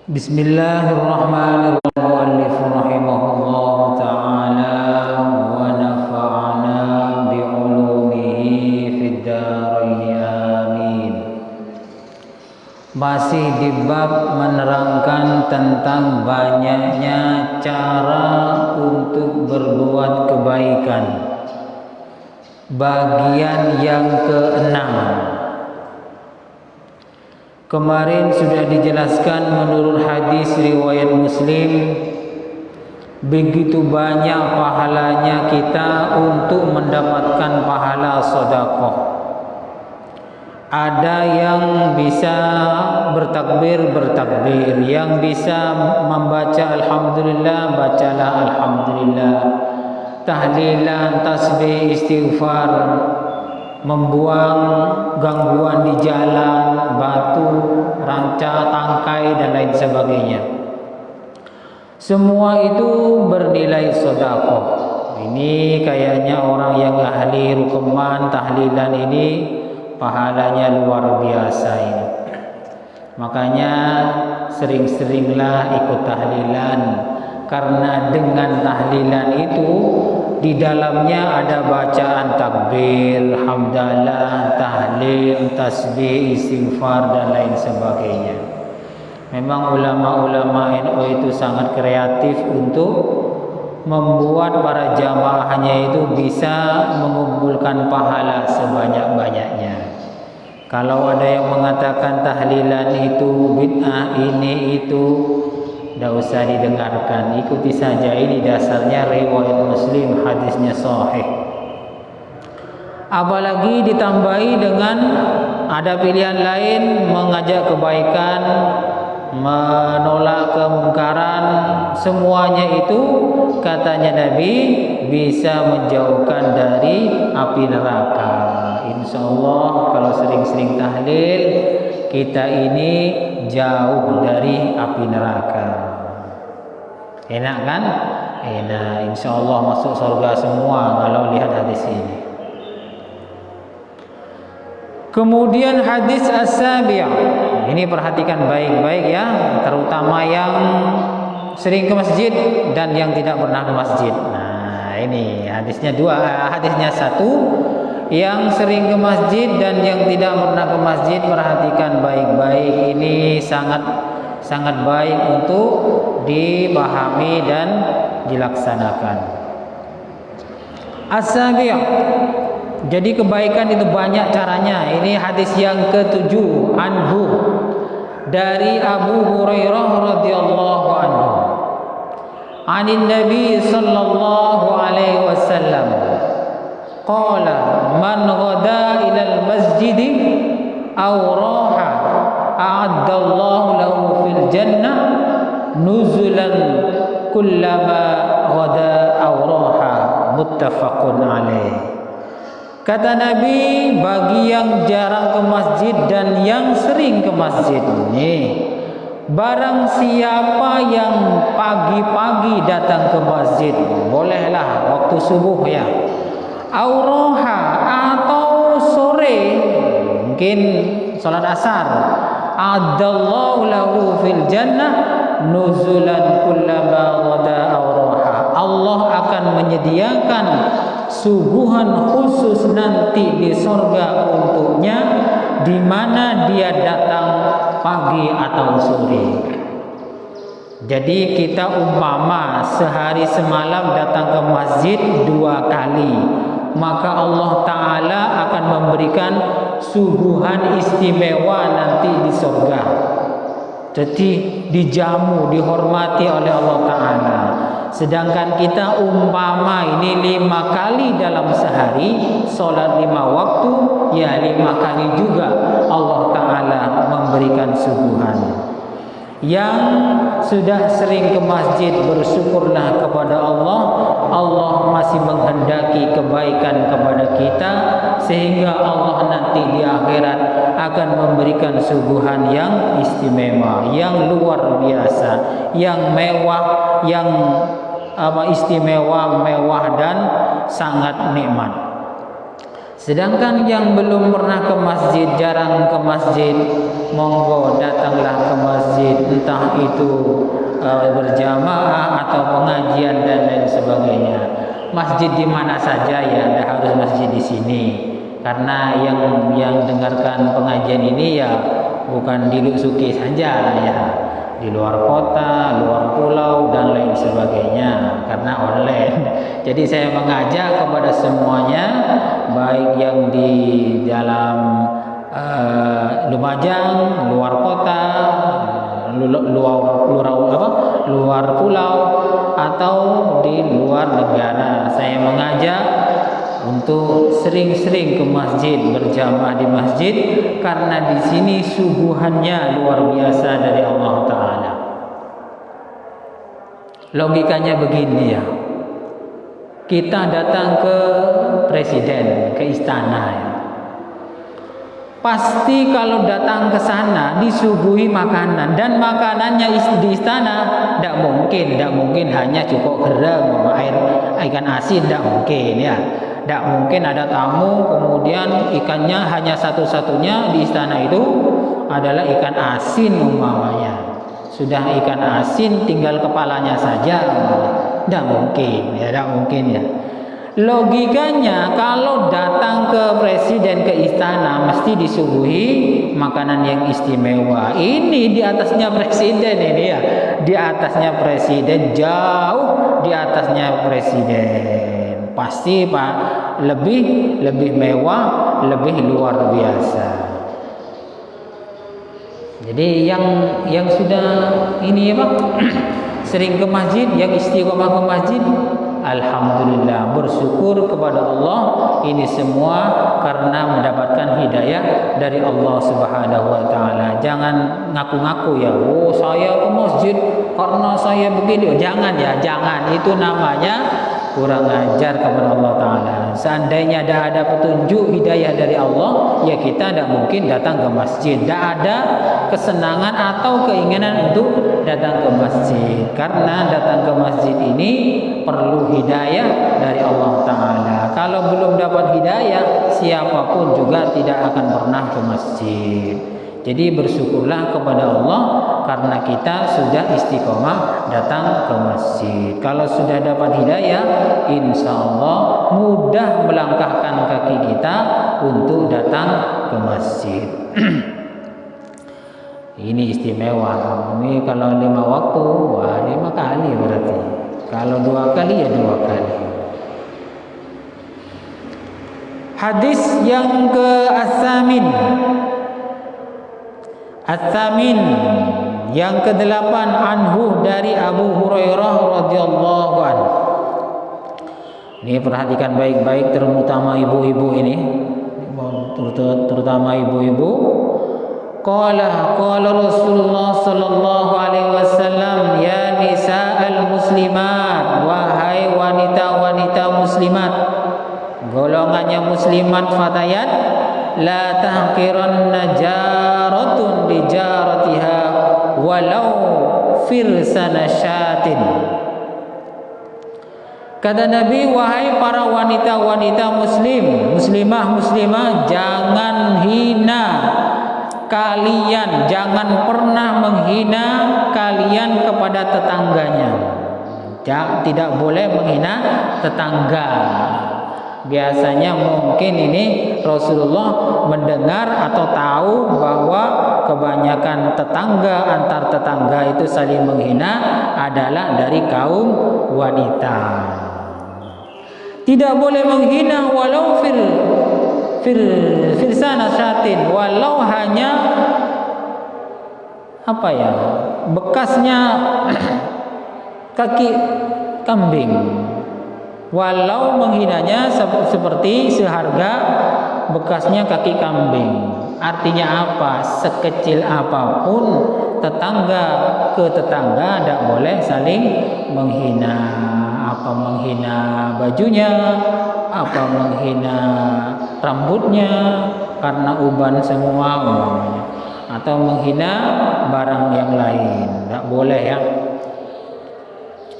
Bismillahirrahmanirrahim. Rahimahullah ta'ala wa nafa'ana bi'ulumihi fid dharain amin. Masih di bab menerangkan tentang banyaknya cara untuk berbuat kebaikan. Bagian yang ke-6. Kemarin sudah dijelaskan menurut hadis riwayat Muslim, begitu banyak pahalanya kita untuk mendapatkan pahala sedekah. Ada yang bisa bertakbir, yang bisa membaca alhamdulillah, bacalah alhamdulillah. Tahlilan, tasbih, istighfar, membuang gangguan di jalan, batu, ranca, tangkai dan lain sebagainya. Semua itu bernilai sedekah. Ini kayaknya orang yang ahli rukuman tahlilan ini pahalanya luar biasa ini. Makanya sering-seringlah ikut tahlilan, karena dengan tahlilan itu di dalamnya ada bacaan takbir, hamdalah, tahlil, tasbih, istighfar dan lain sebagainya. Memang ulama-ulama NU itu sangat kreatif untuk membuat para jamaahnya itu bisa mengumpulkan pahala sebanyak-banyaknya. Kalau ada yang mengatakan tahlilan itu bid'ah, ini itu, tidak usah didengarkan, ikuti saja. Ini dasarnya riwayat Muslim, hadisnya sahih. Apalagi ditambahi dengan ada pilihan lain, mengajak kebaikan, menolak kemungkaran. Semuanya itu katanya Nabi bisa menjauhkan dari api neraka. Insya Allah kalau sering-sering tahlil, kita ini jauh dari api neraka. Enak kan? Enak. Insya Allah masuk surga semua kalau lihat hadis ini. Kemudian hadis as-sabi'. Ini perhatikan baik-baik ya, terutama yang sering ke masjid dan yang tidak pernah ke masjid. Nah, ini hadisnya dua, hadisnya satu. Yang sering ke masjid dan yang tidak pernah ke masjid, perhatikan baik-baik. Ini sangat baik untuk dipahami dan dilaksanakan. As-sabi'. Jadi kebaikan itu banyak caranya. Ini hadis yang ke-7 anhu dari Abu Hurairah radhiyallahu anhu. Anin Nabi sallallahu alaihi wasallam qala man ghada ila al-masjid aw raha a'addallahu lahu fil jannah nuzulan kullama ghada aw raha, muttafaqun alaih. Kata Nabi, bagi yang jarang ke masjid dan yang sering ke masjid ini, barang siapa yang pagi-pagi datang ke masjid, bolehlah waktu subuh ya, auroha atau sore, mungkin salat asar, adallahu lahu fil jannah nuzulan kullama ghada auroha. Allah akan menyediakan suguhan khusus nanti di surga untuknya, di mana dia datang pagi atau sore. Jadi kita umpama sehari semalam datang ke masjid 2 kali, maka Allah Ta'ala akan memberikan suguhan istimewa nanti di surga. Jadi dijamu, dihormati oleh Allah Ta'ala. Sedangkan kita umpama ini 5 kali dalam sehari, sholat 5 waktu, ya 5 kali juga Allah Ta'ala memberikan suguhan. Yang sudah sering ke masjid, bersyukurlah kepada Allah. Allah masih menghendaki kebaikan kepada kita, sehingga Allah nanti di akhirat akan memberikan suguhan yang istimewa, yang luar biasa, yang mewah, yang istimewa, mewah dan sangat nikmat. Sedangkan yang belum pernah ke masjid, jarang ke masjid, monggo datanglah ke masjid, entah itu berjamaah atau pengajian dan lain sebagainya. Masjid di mana saja ya, tidak harus masjid di sini. Karena yang dengarkan pengajian ini ya bukan di Luksuki saja ya, di luar kota, luar pulau dan lain sebagainya, karena online. Jadi saya mengajak kepada semuanya, baik yang di dalam Lumajang, luar kota, luar pulau atau di luar negara, saya mengajak untuk sering-sering ke masjid, berjamaah di masjid, karena di sini suguhannya luar biasa dari Allah Ta'ala. Logikanya begini ya, kita datang ke presiden, ke istana ya, pasti kalau datang ke sana disuguhi makanan, dan makanannya di istana tidak mungkin hanya cukup gereng, air ikan asin, tidak mungkin ya. Tidak mungkin ada tamu kemudian ikannya hanya satu-satunya di istana itu adalah ikan asin umpamanya. Sudah ikan asin tinggal kepalanya saja, tidak mungkin ya. Logikanya kalau datang ke presiden, ke istana, mesti disuguhi makanan yang istimewa. Ini di atasnya presiden ini ya, di atasnya presiden, jauh di atasnya presiden. Pasti Pak lebih mewah, lebih luar biasa. Jadi yang sudah ini ya Pak, sering ke masjid, yang istiqomah ke masjid, alhamdulillah, bersyukur kepada Allah. Ini semua karena mendapatkan hidayah dari Allah Subhanahu wa Ta'ala. Jangan ngaku-ngaku ya, oh saya ke masjid karena saya begini. Jangan ya, jangan. Itu namanya kurang ajar kepada Allah Ta'ala. Seandainya ada petunjuk hidayah dari Allah, ya kita tidak mungkin datang ke masjid. Tidak ada kesenangan atau keinginan untuk datang ke masjid, karena datang ke masjid ini perlu hidayah dari Allah Ta'ala. Kalau belum dapat hidayah, siapapun juga tidak akan pernah ke masjid. Jadi bersyukurlah kepada Allah karena kita sudah istiqomah datang ke masjid. Kalau sudah dapat hidayah, insya Allah mudah melangkahkan kaki kita untuk datang ke masjid. Ini istimewa. Ini kalau 5 waktu, wah 5 kali berarti. Kalau 2 kali ya 2 kali. Hadis yang ke-8 At-Thamin yang ke-8 anhu dari Abu Hurairah radhiyallahu anhu. Ini perhatikan baik-baik, terutama ibu-ibu ini, terutama ibu-ibu. Qala Rasulullah sallallahu alaihi wasallam, ya nisa'al muslimat, wahai wanita-wanita muslimat, golongannya muslimat fatayat, la tahqiranna jaratun li jaratiha walau firsana syatin. Kata Nabi, wahai para wanita-wanita muslimah, jangan hina kalian, jangan pernah menghina kalian kepada tetangganya. Tidak boleh menghina tetangga. Biasanya mungkin ini Rasulullah mendengar atau tahu bahwa kebanyakan antar tetangga itu saling menghina adalah dari kaum wanita. Tidak boleh menghina walau firsana syatin, walau hanya bekasnya kaki kambing. Walau menghinanya seperti seharga bekasnya kaki kambing. Artinya apa? Sekecil apapun tetangga ke tetangga tidak boleh saling menghina. Apa menghina bajunya, apa menghina rambutnya karena uban semua, atau menghina barang yang lain. Tidak boleh ya.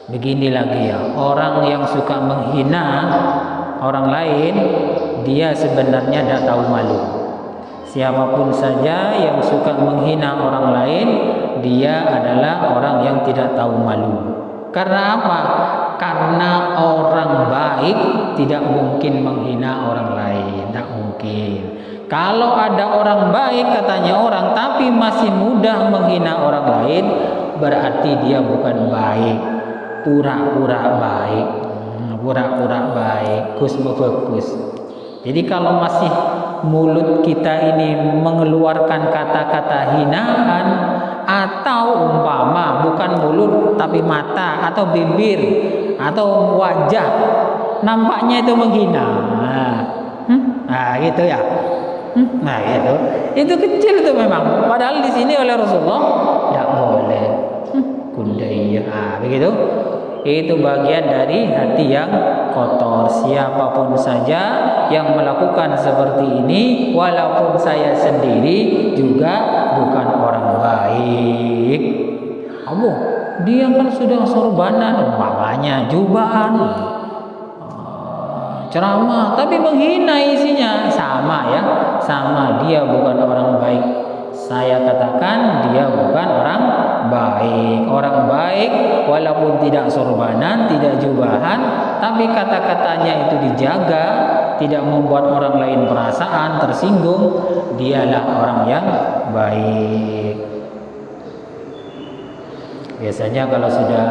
Begini lagi ya, orang yang suka menghina orang lain, dia sebenarnya tidak tahu malu. Siapapun saja yang suka menghina orang lain, dia adalah orang yang tidak tahu malu. Karena apa? Karena orang baik tidak mungkin menghina orang lain, tidak mungkin. Kalau ada orang baik katanya orang, tapi masih mudah menghina orang lain, berarti dia bukan baik, pura-pura baik, pura-pura baik, kusmufakus. Jadi kalau masih mulut kita ini mengeluarkan kata-kata hinaan, atau umpama bukan mulut tapi mata atau bibir atau wajah nampaknya itu menghina, nah gitu ya, nah itu kecil itu memang. Padahal di sini oleh Rasulullah tidak boleh, begitu. Itu bagian dari hati yang kotor. Siapapun saja yang melakukan seperti ini, walaupun saya sendiri juga bukan orang baik. Dia kan sudah sorbanan, umpamanya jubahan, ceramah, tapi menghina isinya, sama ya, sama, dia bukan orang baik. Saya katakan dia bukan orang baik. Orang baik walaupun tidak sorbanan, tidak jubahan, tapi kata-katanya itu dijaga, tidak membuat orang lain perasaan tersinggung, dialah orang yang baik. Biasanya kalau sudah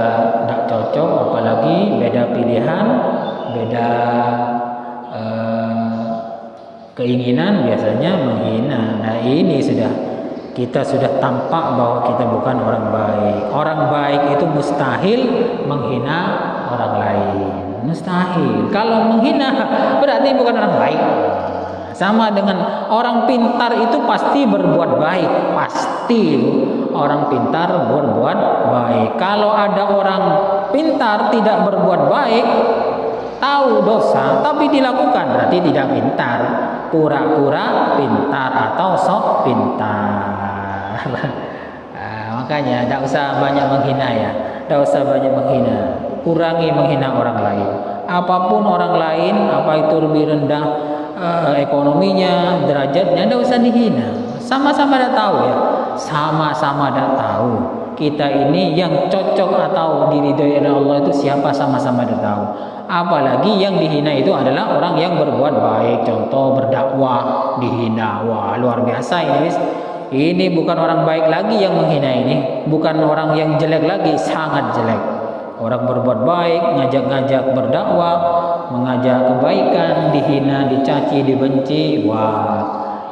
tidak cocok, apalagi beda pilihan, beda keinginan, biasanya menghina. Nah ini kita sudah tampak bahwa kita bukan orang baik. Orang baik itu mustahil menghina orang lain, mustahil. Kalau menghina berarti bukan orang baik. Sama dengan orang pintar itu pasti berbuat baik, pasti orang pintar berbuat baik. Kalau ada orang pintar tidak berbuat baik, tahu dosa tapi dilakukan, berarti tidak pintar, pura-pura pintar atau sok pintar. Makanya tidak usah banyak menghina ya, tidak usah banyak menghina, kurangi menghina orang lain. Apapun orang lain, apa itu lebih rendah ekonominya, derajatnya, tidak usah dihina. Sama-sama tidak tahu ya, sama-sama tidak tahu. Kita ini yang cocok atau diridhoi oleh Allah itu siapa, sama-sama tidak tahu. Apalagi yang dihina itu adalah orang yang berbuat baik, contoh berdakwah dihina, wah luar biasa ini. Ini bukan orang baik lagi yang menghina ini, bukan orang yang jelek lagi, sangat jelek. Orang berbuat baik, ngajak-ngajak berdakwah, mengajak kebaikan, dihina, dicaci, dibenci, wah,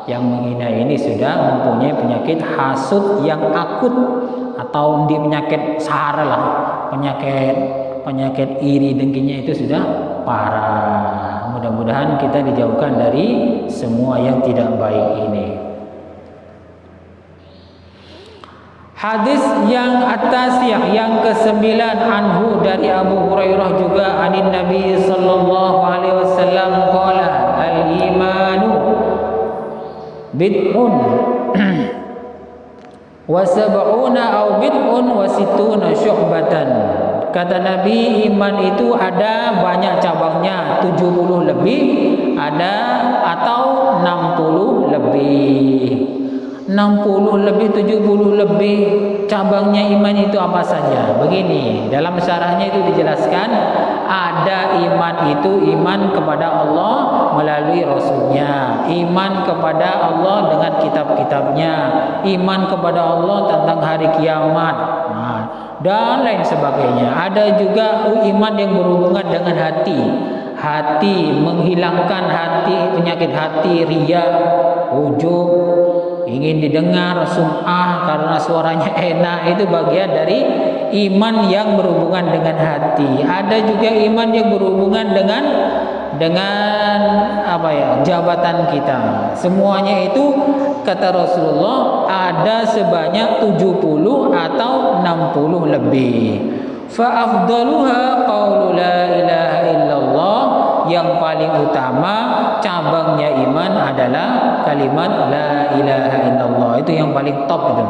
yang menghina ini sudah mempunyai penyakit hasud yang akut, atau di penyakit sara lah, penyakit iri dengkinya itu sudah parah. Mudah-mudahan kita dijauhkan dari semua yang tidak baik ini. Hadis yang atas yang ke-9 anhu dari Abu Hurairah juga anin Nabi sallallahu alaihi wasallam qala al-imanu bid'un wa sab'una aw bid'un wa sittuna syu'batan. Kata Nabi, iman itu ada banyak cabangnya, 70 lebih, ada atau 60 lebih. 60 lebih, 70 lebih cabangnya iman itu apa saja? Begini, dalam syarahnya itu dijelaskan, ada iman itu iman kepada Allah melalui Rasulnya, iman kepada Allah dengan kitab-kitabnya, iman kepada Allah tentang hari kiamat, dan lain sebagainya. Ada juga iman yang berhubungan dengan hati, menghilangkan hati, penyakit hati, riya, ujub, ingin didengar, sum'ah karena suaranya enak, itu bagian dari iman yang berhubungan dengan hati. Ada juga iman yang berhubungan dengan jabatan kita. Semuanya itu kata Rasulullah ada sebanyak 70 atau 60 lebih. Fa afdaluha qaulu la ilaha illallah, yang paling utama cabangnya iman adalah kalimat la ilaha illallah. Itu yang paling top itu.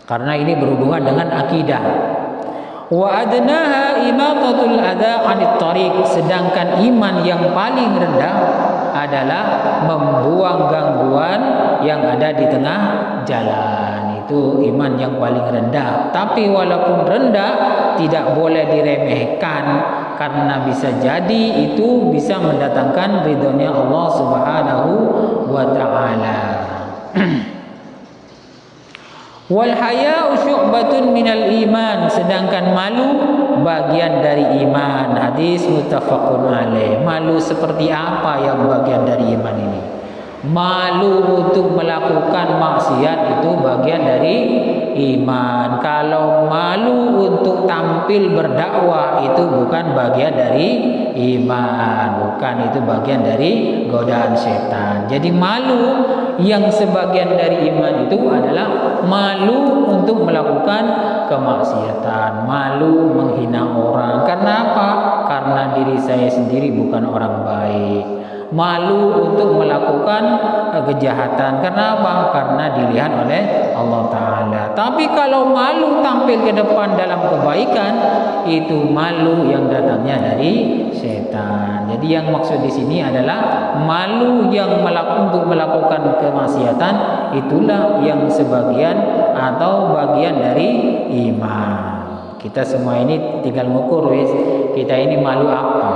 Karena ini berhubungan dengan akidah. Wa adnaha imatatul adza 'anit thariq, sedangkan iman yang paling rendah adalah membuang gangguan yang ada di tengah jalan. Itu iman yang paling rendah. Tapi walaupun rendah, tidak boleh diremehkan, karena bisa jadi itu bisa mendatangkan ridhonya Allah Subhanahu wa taala. Wal haya'u syu'batun minal iman, sedangkan malu bagian dari iman. Hadis muttafaqun alaih. Malu seperti apa yang bagian dari iman ini? Malu untuk melakukan maksiat itu bagian dari iman. Kalau malu untuk tampil berdakwah itu bukan bagian dari iman, bukan, itu bagian dari godaan setan. Jadi malu yang sebagian dari iman itu adalah malu untuk melakukan kemaksiatan, malu menghina orang. Karena apa? Karena diri saya sendiri bukan orang baik. Malu untuk melakukan kejahatan. Karena apa? Karena dilihat oleh Allah Ta'ala. Tapi kalau malu tampil ke depan dalam kebaikan, itu malu yang datangnya dari setan. Jadi yang maksud di sini adalah malu yang untuk melakukan kemaksiatan, itulah yang sebagian atau bagian dari iman. Kita semua ini tinggal ngukur, wis. Kita ini malu apa?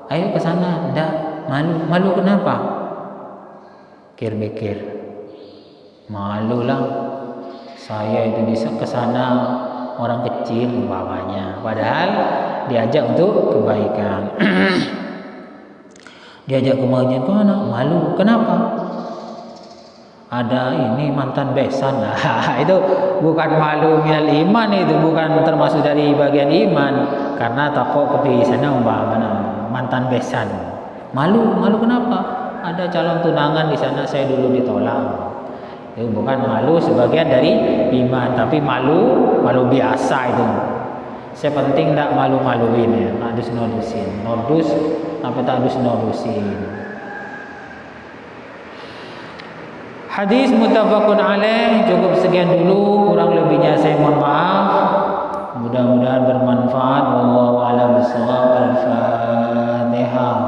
Ayo ke sana, enggak. Malu kenapa? Mikir-mikir. Malu lah. Saya itu bisa ke sana orang kecil umpamanya. Padahal diajak untuk kebaikan. Diajak kebaikan ke mana? Malu. Kenapa? Ada ini mantan besan. Nah, itu bukan malu minal iman, itu bukan termasuk dari bagian iman. Karena takut di sana umpamanya mantan besan. Malu kenapa? Ada calon tunangan di sana, saya dulu ditolak. Itu bukan malu sebagian dari iman, tapi malu biasa itu. Saya penting tak malu-maluin ya, nodus-nodusin. Nodus apa tak nodus-nodusin. Hadis muttafaqun alaih. Cukup sekian dulu, kurang lebihnya saya mohon maaf. Mudah-mudahan bermanfaat. Wallahu a'lam bishawab. Al-Fatihah.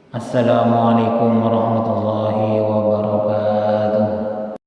Assalamualaikum warahmatullahi